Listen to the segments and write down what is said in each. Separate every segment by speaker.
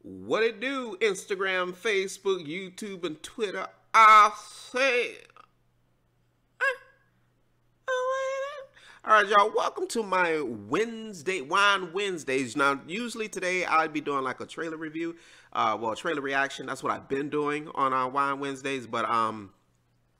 Speaker 1: What it do? Instagram, Facebook, YouTube, and Twitter. I say. All right, y'all. Welcome to my Wednesday Wine Wednesdays. Now, usually today I'd be doing like a trailer review, trailer reaction. That's what I've been doing on our Wine Wednesdays. But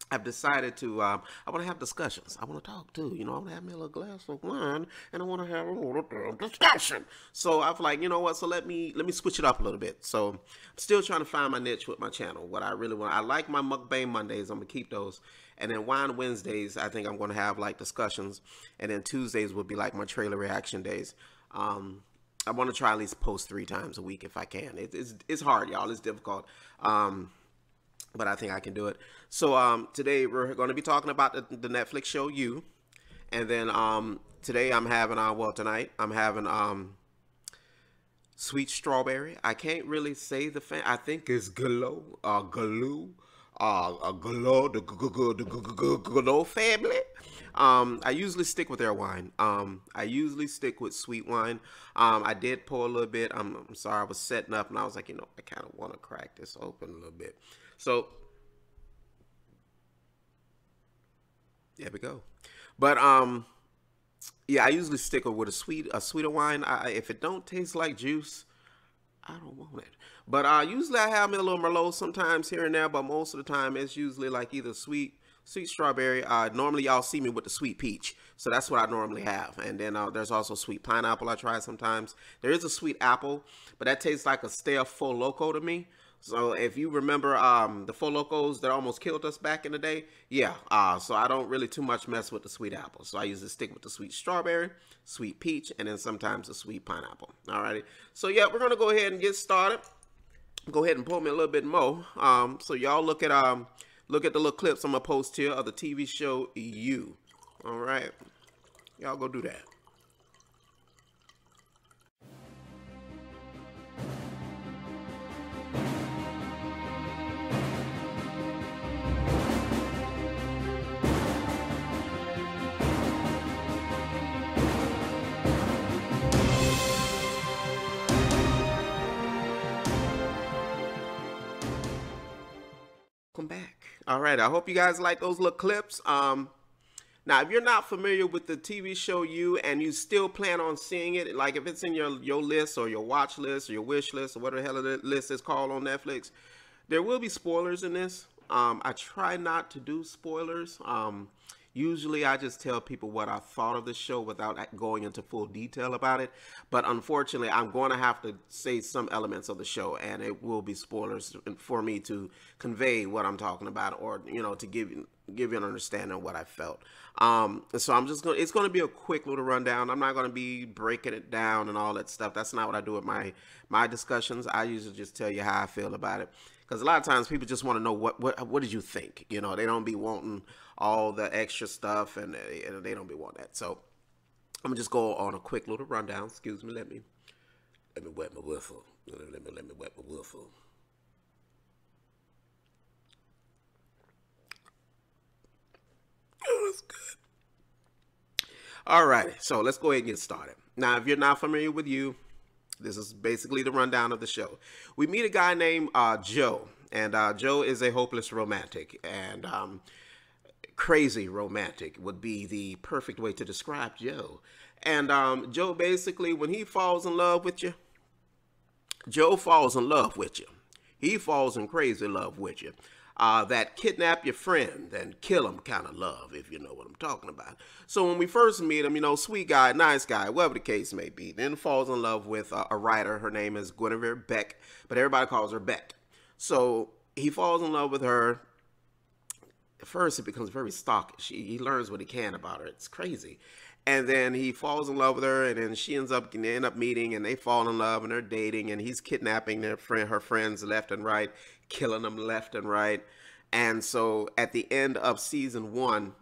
Speaker 1: I've decided to, I want to have discussions. I want to talk too. You know, I want to have me a little glass of wine and I want to have a little discussion. So I've like, you know what? So let me switch it up a little bit. So I'm still trying to find my niche with my channel. What I really want, I like my mukbang Mondays. I'm gonna keep those. And then Wine Wednesdays, I think I'm going to have like discussions. And then Tuesdays will be like my trailer reaction days. I want to try at least post 3 times a week if I can. It's hard, y'all. It's difficult. But I think I can do it. So today we're going to be talking about the Netflix show You. And then today I'm having, tonight I'm having Sweet Strawberry. I can't really say the I think it's Gallo, Galoo. The Gallo family. I usually stick with their wine. I usually stick with sweet wine. I did pour a little bit. I'm sorry, I was setting up and I was like, you know, I kind of want to crack this open a little bit. So there we go. But yeah, I usually stick with a sweeter wine. If it don't taste like juice, I don't want it. But usually I have me a little Merlot sometimes here and there, but most of the time it's usually like either sweet strawberry. Normally y'all see me with the sweet peach. So that's what I normally have. And then there's also sweet pineapple I try sometimes. There is a sweet apple, but that tastes like a stale Four Loko to me. So if you remember the Four Lokos that almost killed us back in the day, yeah. So I don't really too much mess with the sweet apple. So I usually stick with the sweet strawberry, sweet peach, and then sometimes the sweet pineapple. Alrighty. So yeah, we're gonna go ahead and get started. Go ahead and pull me a little bit more. So y'all look at the little clips I'm gonna post here of the TV show You. All right, y'all go do that. Welcome back. All right, I hope you guys like those little clips. Now, if you're not familiar with the TV show You and you still plan on seeing it, like if it's in your list or your watch list or your wish list or whatever the hell the list is called on Netflix, there will be spoilers in this. I try not to do spoilers. Usually I just tell people what I thought of the show without going into full detail about it. But unfortunately, I'm going to have to say some elements of the show, and it will be spoilers for me to convey what I'm talking about, or, you know, to give you an understanding of what I felt. So I'm just going to, it's going to be a quick little rundown. I'm not going to be breaking it down and all that stuff. That's not what I do with my discussions. I usually just tell you how I feel about it. Because a lot of times people just want to know what did you think? You know, they don't be wanting all the extra stuff, and they don't be wanting that. So I'm gonna just go on a quick little rundown. Excuse me, let me wet my wiffle. Let me wet my wiffle. Oh, that's good. All right, so let's go ahead and get started. Now, if you're not familiar with You, this is basically the rundown of the show. We meet a guy named Joe, and Joe is a hopeless romantic, and crazy romantic would be the perfect way to describe Joe. And Joe, basically, when he falls in love with you, Joe falls in love with you. He falls in crazy love with you. That kidnap your friend and kill him kind of love, if you know what I'm talking about. So when we first meet him, you know, sweet guy, nice guy, whatever the case may be, then falls in love with a writer. Her name is Guinevere Beck, but everybody calls her Beck. So he falls in love with her. At first, it becomes very stalkish. He learns what he can about her. It's crazy. And then he falls in love with her, and then they end up meeting, and they fall in love, and they're dating, and he's kidnapping her friends left and right, killing them left and right. And so at the end of season 1,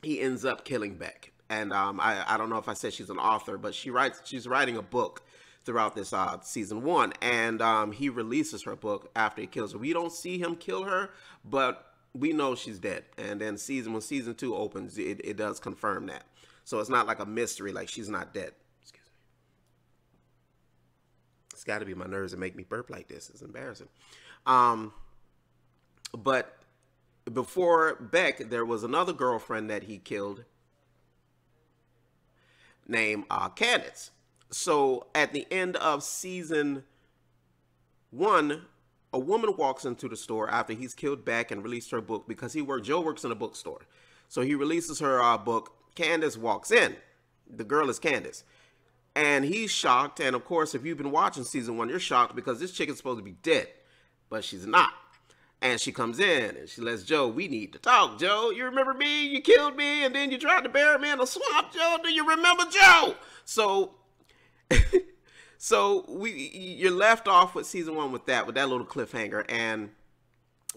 Speaker 1: he ends up killing Beck. And I don't know if I said she's an author, but she's writing a book throughout this season 1, and he releases her book after he kills her. We don't see him kill her, but we know she's dead. And then when season 2 opens, it does confirm that. So it's not like a mystery, like she's not dead. Excuse me. It's got to be my nerves that make me burp like this. It's embarrassing. Um, but before Beck, there was another girlfriend that he killed named Candace. So at the end of season 1, a woman walks into the store after he's killed Beck and released her book because Joe works in a bookstore. So he releases her book. Candace walks in. The girl is Candace. And he's shocked. And of course, if you've been watching season 1, you're shocked because this chick is supposed to be dead, but she's not. And she comes in and she lets Joe, we need to talk, Joe. You remember me? You killed me and then you tried to bury me in the swamp, Joe. Do you remember Joe? So, you're left off with season 1 with that little cliffhanger. And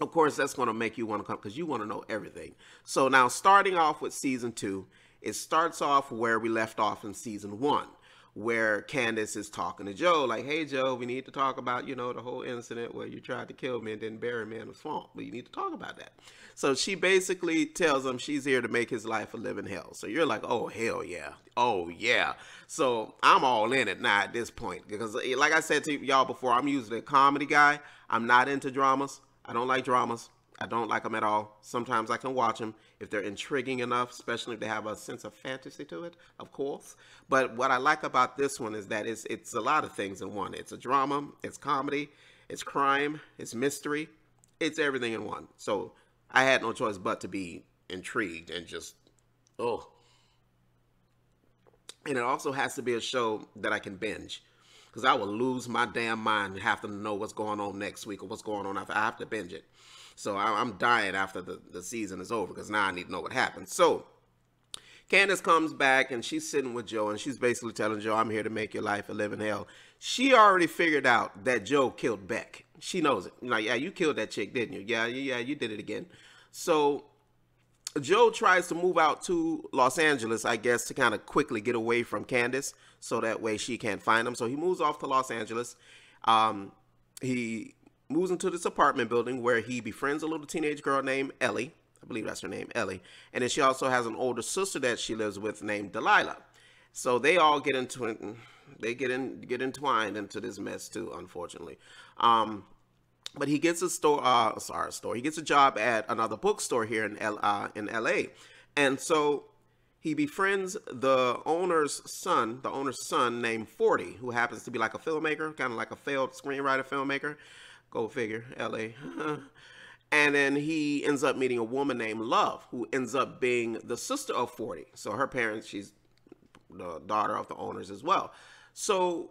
Speaker 1: of course, that's going to make you want to come because you want to know everything. So now starting off with season 2, it starts off where we left off in season 1. Where Candace is talking to Joe, like, hey, Joe, we need to talk about, the whole incident where you tried to kill me and then bury me in the swamp. But you need to talk about that. So she basically tells him she's here to make his life a living hell. So you're like, oh, hell yeah. Oh, yeah. So I'm all in it now at this point. Because like I said to y'all before, I'm usually a comedy guy. I'm not into dramas. I don't like dramas. I don't like them at all. Sometimes I can watch them if they're intriguing enough, especially if they have a sense of fantasy to it, of course. But what I like about this one is that it's a lot of things in one. It's a drama, it's comedy, it's crime, it's mystery, it's everything in one. So I had no choice but to be intrigued and just, oh. And it also has to be a show that I can binge. Because I will lose my damn mind and have to know what's going on next week or what's going on after. I have to binge it. So I'm dying after the season is over because now I need to know what happened. So Candace comes back and she's sitting with Joe and she's basically telling Joe, I'm here to make your life a living hell. She already figured out that Joe killed Beck. She knows it. Like, yeah, you killed that chick, didn't you? Yeah, you did it again. So Joe tries to move out to Los Angeles, I guess, to kind of quickly get away from Candace so that way she can't find him. So he moves off to Los Angeles. He moves into this apartment building where he befriends a little teenage girl named Ellie. I believe that's her name, Ellie. And then she also has an older sister that she lives with named Delilah. So they all get into it. They get entwined into this mess too, unfortunately. But he gets he gets a job at another bookstore here in LA. And so he befriends the owner's son named 40, who happens to be like a filmmaker, kind of like a failed screenwriter filmmaker. Go figure, LA. And then he ends up meeting a woman named Love, who ends up being the sister of 40. So her parents, she's the daughter of the owners as well. So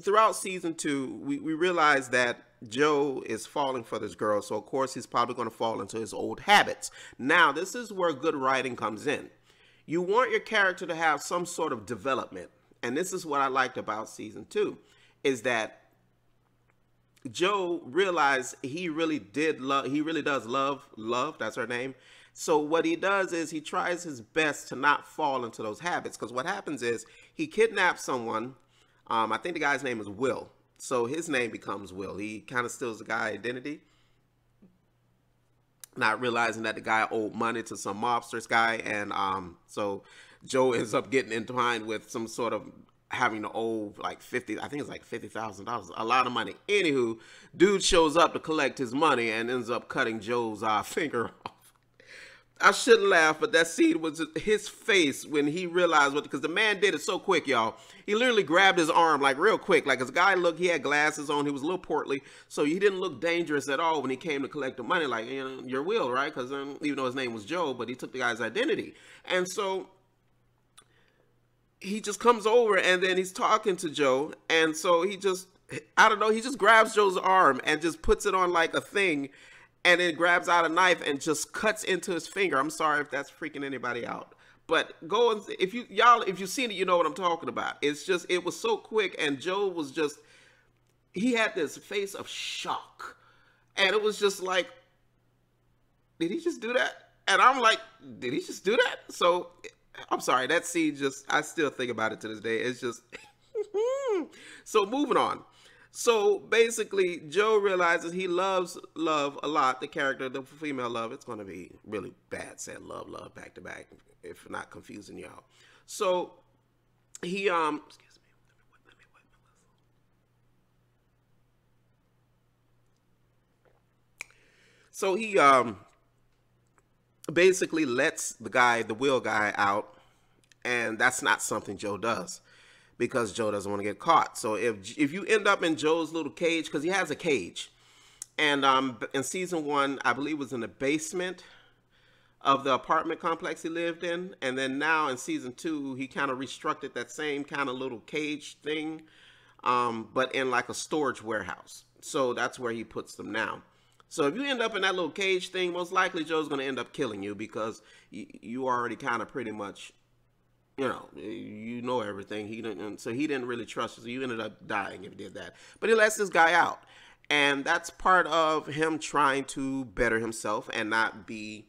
Speaker 1: throughout season 2, we realize that Joe is falling for this girl. So of course he's probably going to fall into his old habits. Now, this is where good writing comes in. You want your character to have some sort of development. And this is what I liked about season 2, is that Joe realized he really does love, that's her name. So what he does is he tries his best to not fall into those habits. Because what happens is he kidnaps someone. I think the guy's name is Will. So his name becomes Will. He kind of steals the guy's identity, not realizing that the guy owed money to some mobsters guy. And so Joe ends up getting entwined with some sort of having to owe like $50,000, a lot of money. Anywho, dude shows up to collect his money and ends up cutting Joe's finger off. I shouldn't laugh, but that scene was his face when he realized because the man did it so quick, y'all. He literally grabbed his arm like real quick. Like his guy looked, he had glasses on, he was a little portly, so he didn't look dangerous at all when he came to collect the money. Like, your will, right? Because even though his name was Joe, but he took the guy's identity. And so he just comes over and then he's talking to Joe. And so he just grabs Joe's arm and just puts it on like a thing and then grabs out a knife and just cuts into his finger. I'm sorry if that's freaking anybody out. But go and if you've seen it, you know what I'm talking about. It was so quick and Joe was he had this face of shock. And it was just like, did he just do that? And I'm like, did he just do that? So I'm sorry, that scene I still think about it to this day. It's just, so moving on. So basically, Joe realizes he loves Love a lot, the character, the female Love. It's going to be really bad saying love, back to back, if not confusing y'all. So he, excuse me, let me wipe my So he basically lets the Will guy out, and that's not something Joe does because Joe doesn't want to get caught. So if you end up in Joe's little cage, because he has a cage, and in season 1, I believe it was in the basement of the apartment complex he lived in, and then now in season 2, he kind of restructured that same kind of little cage thing, but in like a storage warehouse. So that's where he puts them now. So if you end up in that little cage thing, most likely Joe's going to end up killing you because you already kind of pretty much, you know everything. So he didn't really trust you. So you ended up dying if you did that. But he lets this guy out, and that's part of him trying to better himself and not be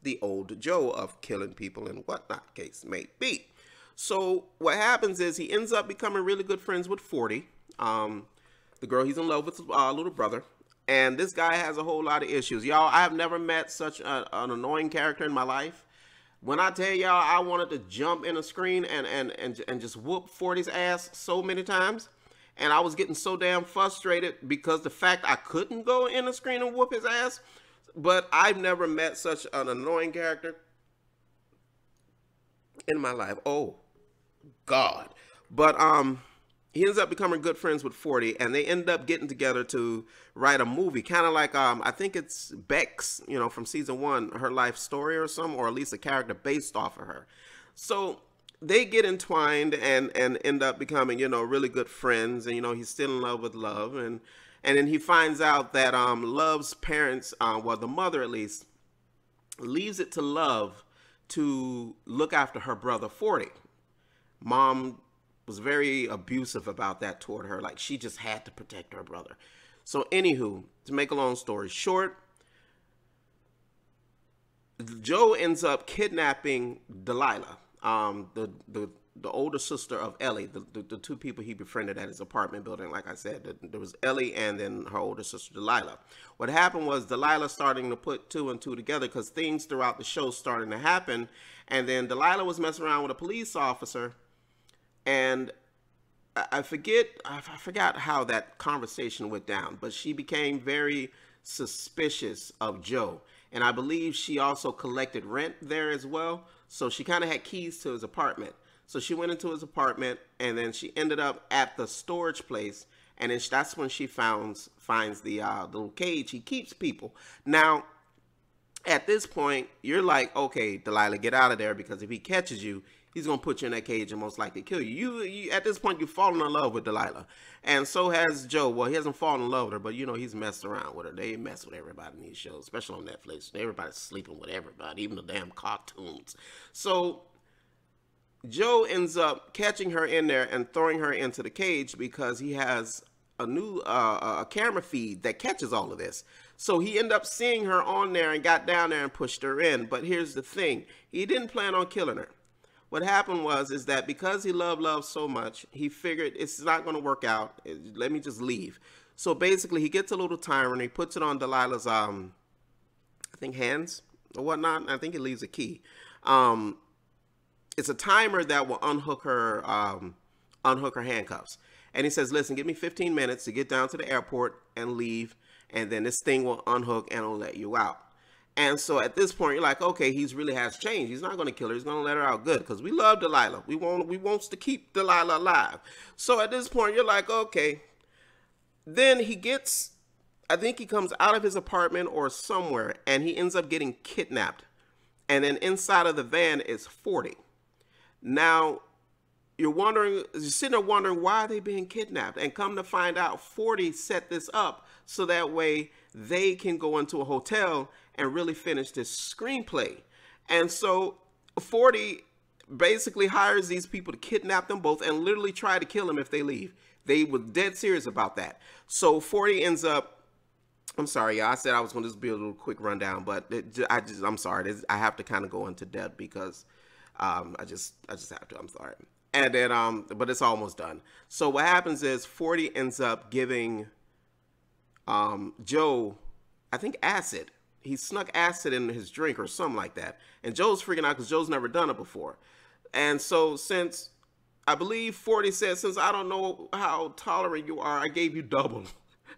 Speaker 1: the old Joe of killing people and whatnot, case may be. So what happens is he ends up becoming really good friends with 40, the girl he's in love with, little brother. And this guy has a whole lot of issues. Y'all, I have never met such an annoying character in my life. When I tell y'all I wanted to jump in a screen and just whoop 40's ass so many times, and I was getting so damn frustrated because the fact I couldn't go in a screen and whoop his ass, but I've never met such an annoying character in my life. Oh, God. But he ends up becoming good friends with 40, and they end up getting together to write a movie, kind of like I think it's Beck's, from season 1, her life story or something, or at least a character based off of her. So they get entwined and end up becoming, really good friends, and he's still in love with Love, and then he finds out that Love's parents, well, the mother at least, leaves it to Love to look after her brother 40. Mom was very abusive about that toward her. Like, she just had to protect her brother. So anywho, to make a long story short, Joe ends up kidnapping Delilah, the older sister of Ellie, the two people he befriended at his apartment building. Like I said, there was Ellie and then her older sister Delilah. What happened was Delilah starting to put 2 and 2 together because things throughout the show starting to happen. And then Delilah was messing around with a police officer, and I forgot how that conversation went down, but she became very suspicious of Joe. And I believe she also collected rent there as well. So she kind of had keys to his apartment. So she went into his apartment, and then she ended up at the storage place. And then that's when she finds the little cage he keeps people. Now, at this point, you're like, okay, Delilah, get out of there, because if he catches you, he's going to put you in that cage and most likely kill you. You at this point, you've fallen in love with Delilah. And so has Joe. Well, he hasn't fallen in love with her, but, he's messed around with her. They mess with everybody in these shows, especially on Netflix. Everybody's sleeping with everybody, even the damn cartoons. So Joe ends up catching her in there and throwing her into the cage because he has a new a camera feed that catches all of this. So he ended up seeing her on there and got down there and pushed her in. But here's the thing. He didn't plan on killing her. What happened is that because he loved Love so much, he figured it's not going to work out. Let me just leave. So basically, he gets a little timer and he puts it on Delilah's, I think, hands or whatnot. I think he leaves a key. It's a timer that will unhook her handcuffs. And he says, listen, give me 15 minutes to get down to the airport and leave. And then this thing will unhook and it'll let you out. And so at this point, you're like, okay, he's really has changed. He's not going to kill her. He's going to let her out good because we love Delilah. We wants to keep Delilah alive. So at this point, you're like, okay. Then I think he comes out of his apartment or somewhere, and he ends up getting kidnapped. And then inside of the van is 40. Now, you're sitting there wondering why are they being kidnapped? And come to find out, 40 set this up so that way they can go into a hotel and really finish this screenplay. And so 40 basically hires these people to kidnap them both and literally try to kill them if they leave. They were dead serious about that. So 40 ends up, I'm sorry, I said I was going to just be a little quick rundown, but I'm sorry. I have to kind of go into depth because I just have to, I'm sorry. And then, but it's almost done. So what happens is 40 ends up giving Joe, I think, acid. He snuck acid in his drink or something like that. And Joe's freaking out because Joe's never done it before. And so since, I believe 40 said, since I don't know how tolerant you are, I gave you double.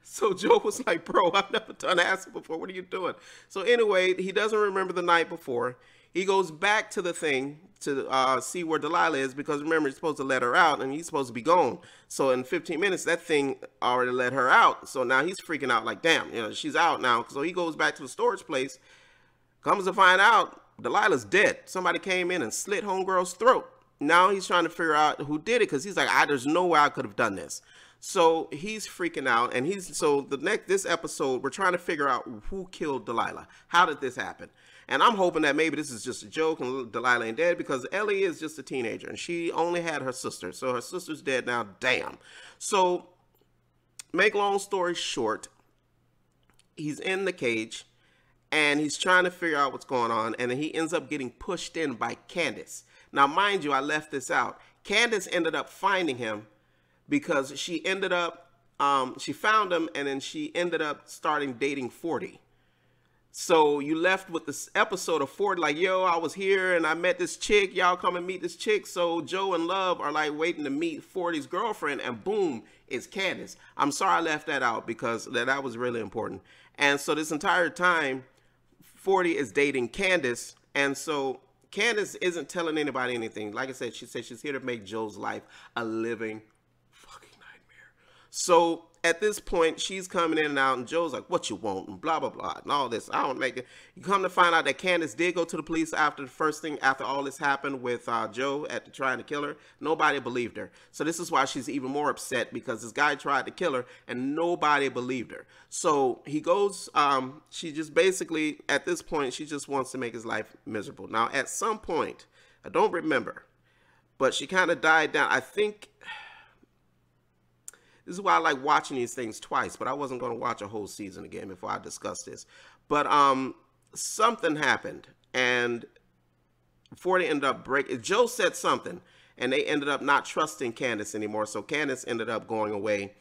Speaker 1: So Joe was like, bro, I've never done acid before. What are you doing? So anyway, he doesn't remember the night before. He goes back to the thing to see where Delilah is, because remember, he's supposed to let her out and he's supposed to be gone. So in 15 minutes, that thing already let her out. So now he's freaking out like, damn, she's out now. So he goes back to the storage place. Comes to find out, Delilah's dead. Somebody came in and slit homegirl's throat. Now he's trying to figure out who did it, because he's like, there's no way I could have done this. So he's freaking out, and this episode, we're trying to figure out who killed Delilah. How did this happen? And I'm hoping that maybe this is just a joke and Delilah ain't dead, because Ellie is just a teenager and she only had her sister. So her sister's dead now. Damn. So make long story short, he's in the cage and he's trying to figure out what's going on. And then he ends up getting pushed in by Candace. Now, mind you, I left this out. Candace ended up finding him because she ended up, she found him, and then she ended up starting dating 40. So you left with this episode of 40, like, yo, I was here and I met this chick. Y'all come and meet this chick. So Joe and Love are like waiting to meet 40's girlfriend, and boom, it's Candace. I'm sorry I left that out, because that was really important. And so this entire time, 40 is dating Candace, and so Candace isn't telling anybody anything. Like I said, she said she's here to make Joe's life a living fucking nightmare. So at this point, she's coming in and out, and Joe's like, what you want, and blah, blah, blah, and all this. I don't make it. You come to find out that Candace did go to the police after the first thing, after all this happened with Joe trying to kill her. Nobody believed her. So this is why she's even more upset, because this guy tried to kill her, and nobody believed her. So he goes, she just basically, at this point, she just wants to make his life miserable. Now, at some point, I don't remember, but she kind of died down. I think... This is why I like watching these things twice, but I wasn't going to watch a whole season again before I discuss this. But something happened, and 40 ended up breaking. Joe said something, and they ended up not trusting Candace anymore. So Candace ended up going away.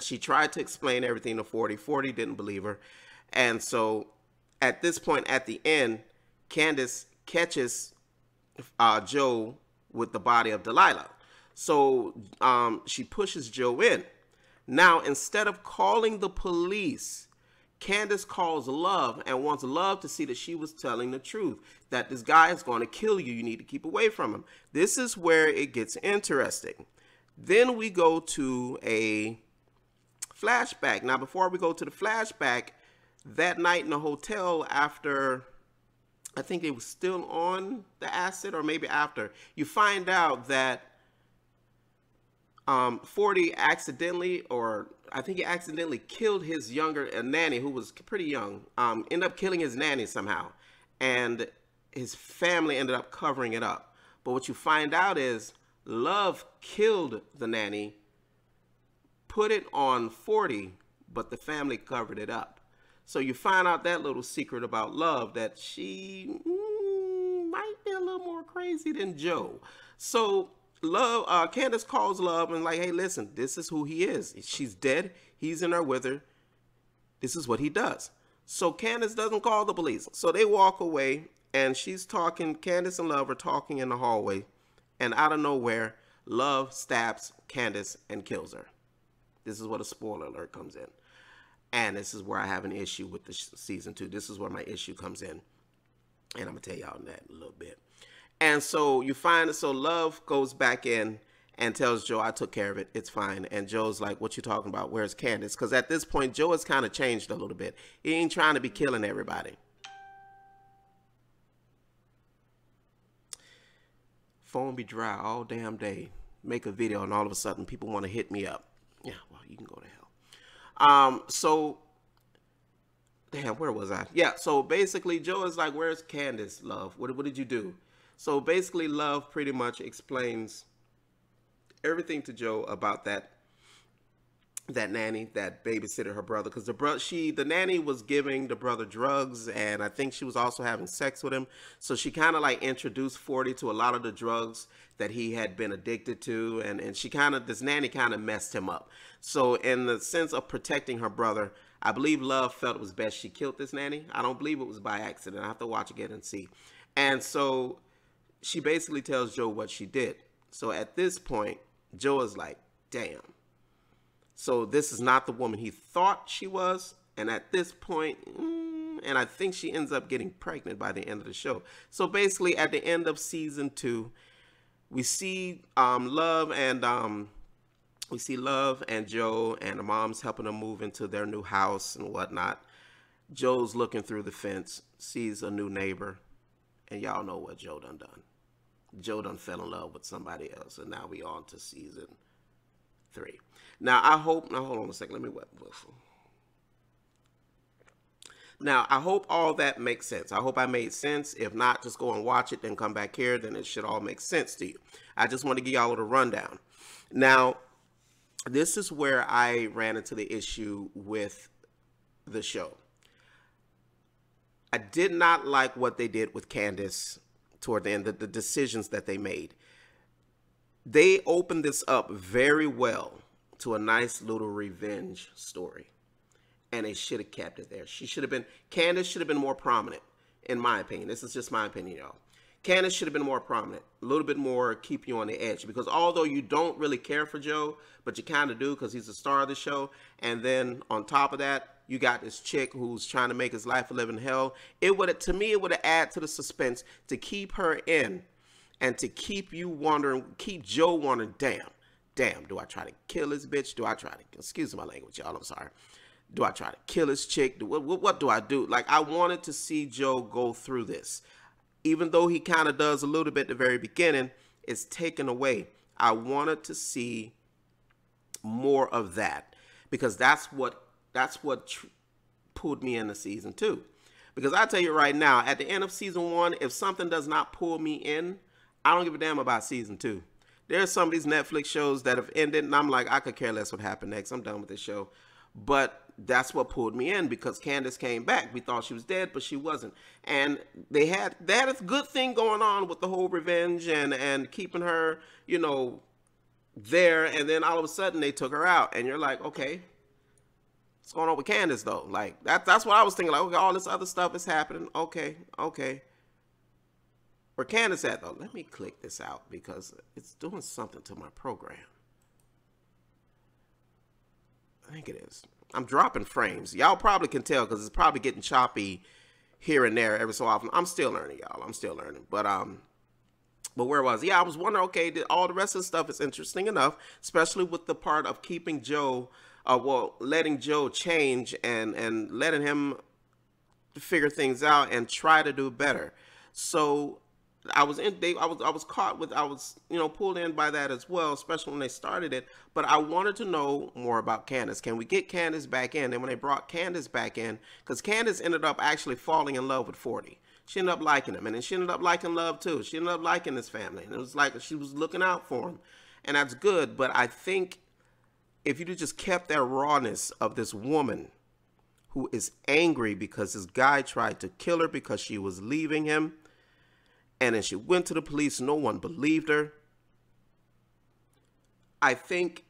Speaker 1: She tried to explain everything to 40. 40 didn't believe her. And so at this point, at the end, Candace catches Joe with the body of Delilah. So she pushes Joe in. Now, instead of calling the police, Candace calls Love and wants Love to see that she was telling the truth, that this guy is going to kill you. You need to keep away from him. This is where it gets interesting. Then we go to a flashback. Now, before we go to the flashback, that night in the hotel, after I think it was still on the acid, or maybe after, you find out that 40 accidentally, or I think he accidentally killed his younger nanny, who was pretty young, ended up killing his nanny somehow, and his family ended up covering it up. But what you find out is Love killed the nanny, put it on 40, but the family covered it up. So you find out that little secret about Love, that she might be a little more crazy than Joe. So Love, Candace calls Love and like, hey, listen, this is who he is. She's dead. He's in her with her. This is what he does. So Candace doesn't call the police. So they walk away, and she's talking. Candace and Love are talking in the hallway, and out of nowhere, Love stabs Candace and kills her. This is where the spoiler alert comes in. And this is where I have an issue with the season 2. This is where my issue comes in. And I'm going to tell y'all that in a little bit. And so you find it. So Love goes back in and tells Joe, I took care of it. It's fine. And Joe's like, what you talking about? Where's Candace? Because at this point, Joe has kind of changed a little bit. He ain't trying to be killing everybody. Phone be dry all damn day. Make a video, and all of a sudden, people want to hit me up. Yeah, well, you can go to hell. So, damn, where was I? Yeah, so basically, Joe is like, where's Candace, Love? What did you do? So basically, Love pretty much explains everything to Joe about that nanny that babysitted her brother, because the nanny was giving the brother drugs, and I think she was also having sex with him. So she kind of like introduced 40 to a lot of the drugs that he had been addicted to, and this nanny kind of messed him up. So in the sense of protecting her brother, I believe Love felt it was best she killed this nanny. I don't believe it was by accident. I have to watch again and see. And so she basically tells Joe what she did. So at this point, Joe is like, damn, So this is not the woman he thought she was. And at this point, and I think she ends up getting pregnant by the end of the show. So basically, at the end of season 2, we see Love and Joe, and the mom's helping them move into their new house and whatnot. Joe's looking through the fence, sees a new neighbor, and y'all know what Joe done. Joe done fell in love with somebody else, and now we on to season 3. Now I hope. Now hold on a second. Let me whistle. Now, I hope all that makes sense. I hope I made sense. If not, just go and watch it, then come back here. Then it should all make sense to you. I just want to give y'all a little rundown. Now, this is where I ran into the issue with the show. I did not like what they did with Candace toward the end, the decisions that they made. They opened this up very well to a nice little revenge story. And they should have kept it there. Candace should have been more prominent, in my opinion. This is just my opinion, y'all. Candace should have been more prominent, a little bit more, keep you on the edge. Because although you don't really care for Joe, but you kind of do because he's the star of the show. And then on top of that, you got this chick who's trying to make his life a living hell. To me, it would have added to the suspense to keep her in and to keep you wondering, keep Joe wondering, damn, do I try to kill this bitch? Do I try to, excuse my language, y'all, I'm sorry. Do I try to kill his chick? What do I do? Like, I wanted to see Joe go through this. Even though he kind of does a little bit at the very beginning, it's taken away. I wanted to see more of that because that's what pulled me into season 2. Because I tell you right now, at the end of season 1, if something does not pull me in, I don't give a damn about season 2. There's some of these Netflix shows that have ended, and I'm like, I could care less what happened next. I'm done with this show. But that's what pulled me in because Candace came back. We thought she was dead, but she wasn't. And they had a good thing going on with the whole revenge and keeping her, you know, there. And then all of a sudden they took her out. And you're like, okay, what's going on with Candace though? Like that's what I was thinking. Like, okay, all this other stuff is happening. Okay. Where Candace at though? Let me click this out because it's doing something to my program. I think it is. I'm dropping frames. Y'all probably can tell because it's probably getting choppy here and there every so often. I'm still learning, y'all. I'm still learning. But where was I? Yeah, I was wondering, okay, all the rest of the stuff is interesting enough, especially with the part of keeping Joe, letting Joe change and letting him figure things out and try to do better. So I was pulled in by that as well, especially when they started it. But I wanted to know more about Candace. Can we get Candace back in? And when they brought Candace back in, because Candace ended up actually falling in love with 40. She ended up liking him, and then she ended up liking Love too. She ended up liking his family, and it was like she was looking out for him, and that's good. But I think if you just kept that rawness of this woman who is angry because this guy tried to kill her because she was leaving him. And then she went to the police. No one believed her. I think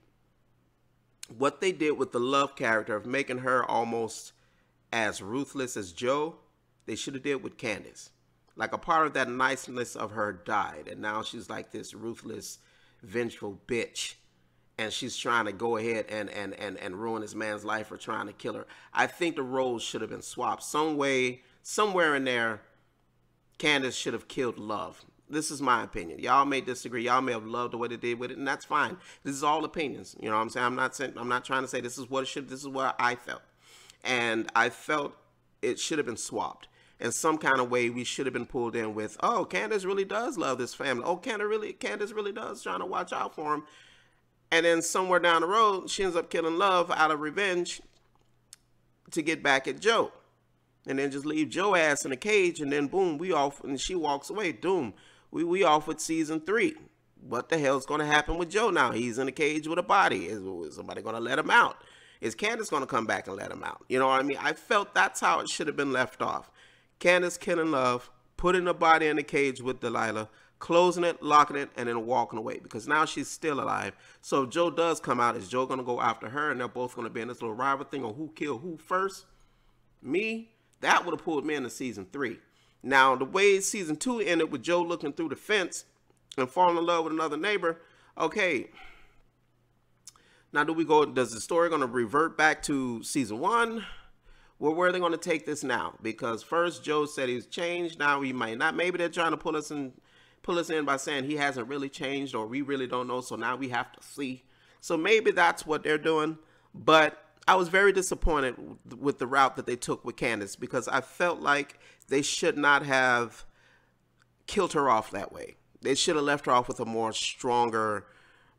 Speaker 1: what they did with the Love character of making her almost as ruthless as Joe, they should have did with Candace. Like a part of that niceness of her died. And now she's like this ruthless, vengeful bitch. And she's trying to go ahead and ruin this man's life for trying to kill her. I think the roles should have been swapped. Somewhere in there, Candace should have killed Love. This is my opinion. Y'all may disagree. Y'all may have loved the way they did with it, and that's fine. This is all opinions. You know what I'm saying? I'm not trying to say this is what it should. This is what I felt. And I felt it should have been swapped. In some kind of way, we should have been pulled in with, oh, Candace really does love this family. Oh, Candace really does trying to watch out for him. And then somewhere down the road, she ends up killing Love out of revenge to get back at Joe. And then just leave Joe ass in a cage, and then boom, we off, and she walks away. Doom, we off with season 3. What the hell's going to happen with Joe now? He's in a cage with a body. Is somebody going to let him out? Is Candace going to come back and let him out? You know what I mean? I felt that's how it should have been left off. Candace killing Love, putting the body in the cage with Delilah, closing it, locking it, and then walking away because now she's still alive. So if Joe does come out, is Joe going to go after her, and they're both going to be in this little rival thing on who killed who first? Me? That would have pulled me into season 3. Now, the way season 2 ended with Joe looking through the fence and falling in love with another neighbor, okay. Now, does the story going to revert back to season 1? Well, where are they going to take this now? Because first Joe said he's changed. Now he might not. Maybe they're trying to pull us in by saying he hasn't really changed, or we really don't know. So now we have to see. So maybe that's what they're doing. But I was very disappointed with the route that they took with Candace, because I felt like they should not have killed her off that way. They should have left her off with a more stronger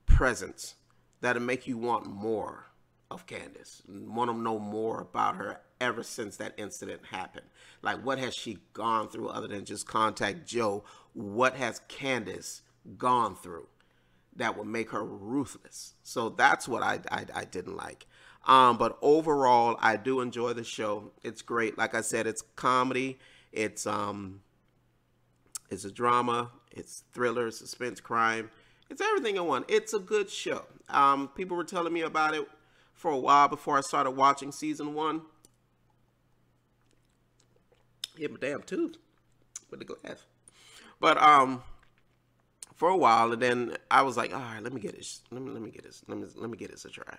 Speaker 1: presence that'll make you want more of Candace, want to know more about her ever since that incident happened. Like, what has she gone through other than just contact Joe? What has Candace gone through that would make her ruthless? So that's what I didn't like. But overall, I do enjoy the show. It's great. Like I said, it's comedy. It's a drama. It's thriller, suspense, crime. It's everything in one. It's a good show. People were telling me about it for a while before I started watching season 1. Hit my damn tooth with the glass. But for a while, and then I was like, all right, let me get this. Let me get this. Let me get this a try.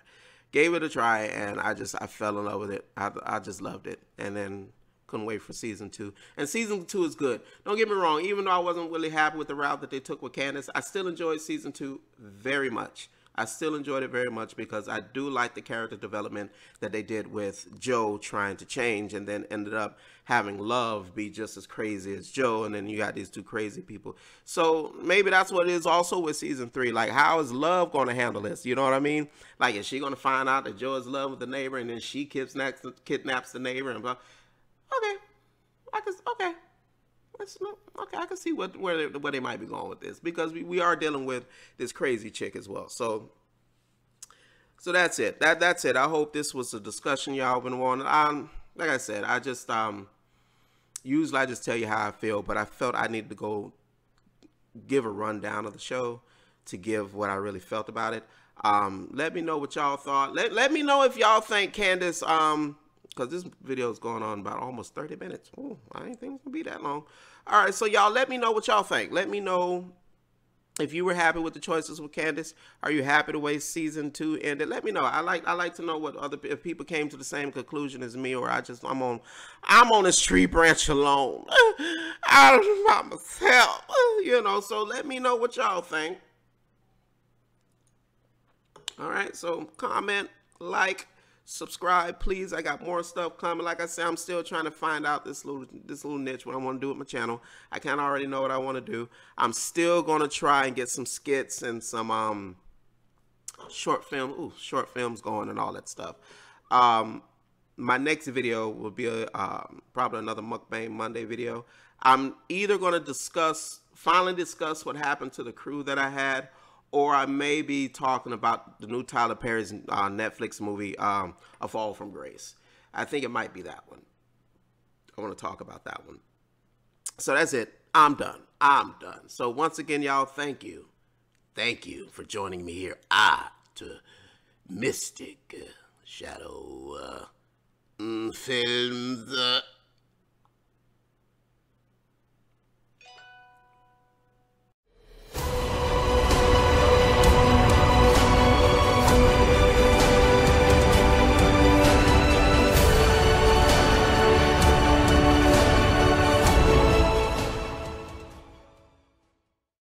Speaker 1: Gave it a try, and I fell in love with it. I just loved it, and then couldn't wait for season 2. And season 2 is good. Don't get me wrong. Even though I wasn't really happy with the route that they took with Candace, I still enjoyed season 2 very much. I still enjoyed it very much because I do like the character development that they did with Joe trying to change, and then ended up having Love be just as crazy as Joe, and then you got these two crazy people. So maybe that's what it is also with season 3. Like, how is Love going to handle this? You know what I mean? Like, is she going to find out that Joe is in love with the neighbor, and then she kidnaps the neighbor and blah? Okay, okay. I can see where they might be going with this, because we are dealing with this crazy chick as well. So that's it. That's it. I hope this was a discussion y'all been wanting. Like I said, I just usually I just tell you how I feel, but I felt I needed to go give a rundown of the show to give what I really felt about it. Let me know what y'all thought. Let me know if y'all think Candace, because this video is going on about almost 30 minutes. Ooh, I ain't think it's gonna be that long. All right, so y'all let me know what y'all think. Let me know if you were happy with the choices with Candace. Are you happy the way season 2 ended? Let me know. I like to know what if people came to the same conclusion as me, or I'm on this tree branch alone. Out by myself. You know, so let me know what y'all think. All right, so comment, like, subscribe, please. I got more stuff coming. Like I said, I'm still trying to find out this little niche, what I want to do with my channel. I kind of already know what I want to do. I'm still going to try and get some skits and some short films going and all that stuff. My next video will be probably another Mukbang Monday video. I'm either going to finally discuss what happened to the crew that I had, or I may be talking about the new Tyler Perry's Netflix movie, A Fall from Grace. I think it might be that one. I want to talk about that one. So that's it. I'm done. So once again, y'all, thank you. Thank you for joining me here at Mystic Shadow Films.